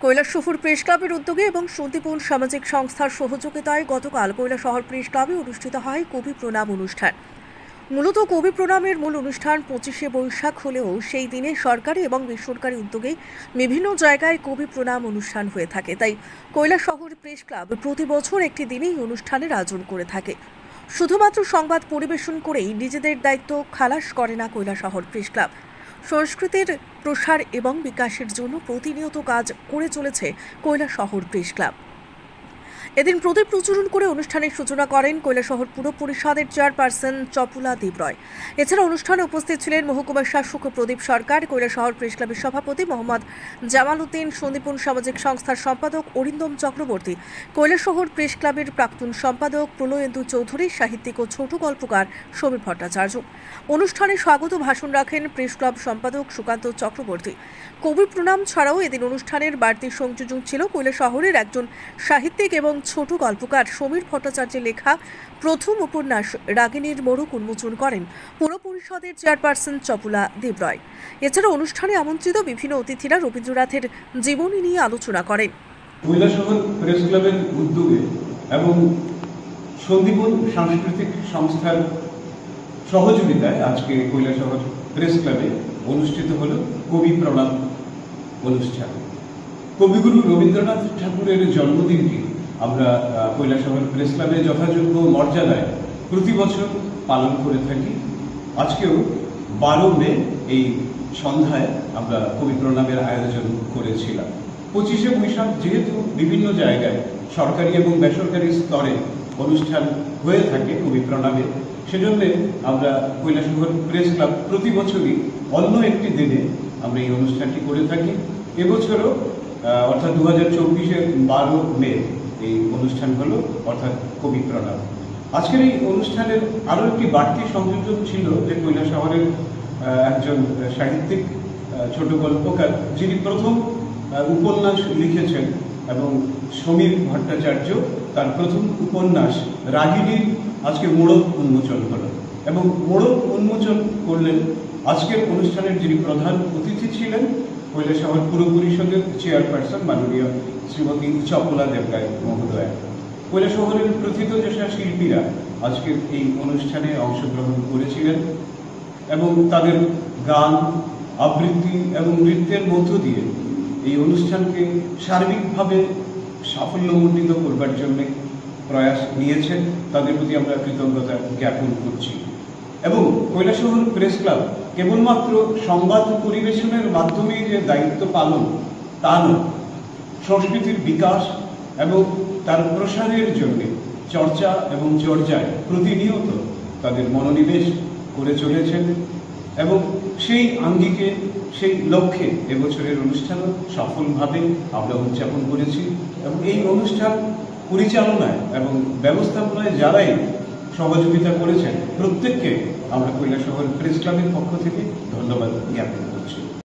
Kailashahar press ক্লাবের উদ্যোগে এবং শান্তিপূর্ণ সামাজিক সংস্থার সহযোগিতায় গতকাল কৈলাসহর প্রেস ক্লাবে অনুষ্ঠিত হয় কবি প্রণাম অনুষ্ঠান। মূলত কবি প্রণামের মূল অনুষ্ঠান 25শে বৈশাখ হলেও সেই দিনে সরকারি এবং বেসরকারি উদ্যোগে বিভিন্ন জায়গায় কবি প্রণাম অনুষ্ঠান হয়ে থাকে। তাই কৈলাসহর প্রেস ক্লাব প্রতি বছর একটি দিনেই অনুষ্ঠানের আয়োজন করে থাকে। শুধুমাত্র সংবাদ পরিবেশন করেই নিজেদের দায়িত্ব খালাস করে না কৈলাসহর প্রেস ক্লাব। সংস্কৃতির প্রসার এবং বিকাশের জন্য প্রতিনিয়ত কাজ করে চলেছে কৈলাসহর প্রেস ক্লাব। এদিন প্রদীপ প্রজ্বলন করে অনুষ্ঠানের সূচনা করেন কৈলাসহর পুর পরিষদের চেয়ারপারসন চপুলা দেবরয়। এছাড়া অনুষ্ঠানে উপস্থিত ছিলেন মহকুমা শাসক প্রদীপ সরকার, কৈলাসহর প্রেস ক্লাবের সভাপতি মোহাম্মদ জামাল উদ্দিন, সন্দীপন সামাজিক সংস্থার সম্পাদক অরিন্দম চক্রবর্তী, কৈলাসহর প্রেস ক্লাবের প্রাক্তন সম্পাদক প্রলয়েন্দু চৌধুরী, সাহিত্যিক ও ছোট গল্পকার সমীর ভট্টাচার্য। অনুষ্ঠানে স্বাগত ভাষণ রাখেন প্রেস ক্লাব সম্পাদক সুকান্ত চক্রবর্তী। কবি প্রণাম ছাড়াও এদিন অনুষ্ঠানের বাড়তি সংযোজন ছিল কৈলাসহরের একজন সাহিত্যিক এবং ছোট গল্পকার সমীর ভট্টাচার্যের লেখা প্রথম উপন্যাস রাগিনীর মোড়ক উন্মোচন করেন পুর পরিষদের চেয়ারপারসন চপুলা দেবরয়। এছাড়া অনুষ্ঠানে আমন্ত্রিত বিভিন্ন অতিথিরা রবীন্দ্রনাথের জীবনী নিয়ে আলোচনা করেন। কৈলাসহর প্রেস ক্লাবের উদ্যোগে এবং সন্দীপন সাংস্কৃতিক সংস্থার সহযোগিতায় আজকে কৈলাসহর প্রেস ক্লাবে অনুষ্ঠিত হল কবি প্রণাম অনুষ্ঠান। কবিগুরু রবীন্দ্রনাথ ঠাকুরের জন্মদিনটি আমরা কৈলাসহর প্রেস ক্লাবে যথাযোগ্য মর্যাদায় প্রতি বছর পালন করে থাকি। আজকেও 12 মে এই সন্ধ্যায় আমরা কবি প্রণামের আয়োজন করেছিলাম। 25শে বৈশাখ যেহেতু বিভিন্ন জায়গায় সরকারি এবং বেসরকারি স্তরে অনুষ্ঠান হয়ে থাকে কবি প্রণামে, সেজন্য আমরা কৈলাসহর প্রেস ক্লাব প্রতি বছরই অন্য একটি দিনে আমরা এই অনুষ্ঠানটি করে থাকি। এবছরও অর্থাৎ 2024-এর 12 মে এই অনুষ্ঠান হলো, অর্থাৎ কবি প্রণাম। আজকের এই অনুষ্ঠানের আরও একটি বাড়তি সংযোজন ছিল যে কৈলাসহরের একজন সাহিত্যিক, ছোট গল্পকার, যিনি প্রথম উপন্যাস লিখেছেন এবং সমীর ভট্টাচার্য তার প্রথম উপন্যাস রাগিনীর আজকে মোড়ক উন্মোচন হলো এবং মোড়ক উন্মোচন করলেন। আজকের অনুষ্ঠানের যিনি প্রধান অতিথি ছিলেন কৈলাসহর পুর পরিষদের চেয়ারপারসন মাননীয় শ্রীমতী চপুলা দেবরয় মহোদয়া। কৈলাসহরের প্রথিতযশা শিল্পীরা আজকের এই অনুষ্ঠানে অংশগ্রহণ করেছিলেন এবং তাদের গান, আবৃত্তি এবং নৃত্যের মধ্য দিয়ে এই অনুষ্ঠানকে সার্বিকভাবে সাফল্যমণ্ডিত করবার জন্য প্রয়াস নিয়েছেন। তাদের প্রতি আমরা কৃতজ্ঞতা জ্ঞাপন করছি। এবং কৈলাসহর প্রেস ক্লাব কেবলমাত্র সংবাদ পরিবেশনের মাধ্যমেই যে দায়িত্ব পালন তা নয়, সংস্কৃতির বিকাশ এবং তার প্রসারের জন্য চর্চা এবং চর্চায় প্রতিনিয়ত তাদের মনোনিবেশ করে চলেছেন এবং সেই আঙ্গিকে, সেই লক্ষ্যে এবছরের অনুষ্ঠানও সফলভাবে আমরা উদযাপন করেছি। এবং এই অনুষ্ঠান পরিচালনায় এবং ব্যবস্থাপনায় যারাই সহযোগিতা করেছেন প্রত্যেককে আমরা কৈলাসহর প্রেস ক্লাবের পক্ষ থেকে ধন্যবাদ জ্ঞাপন করি।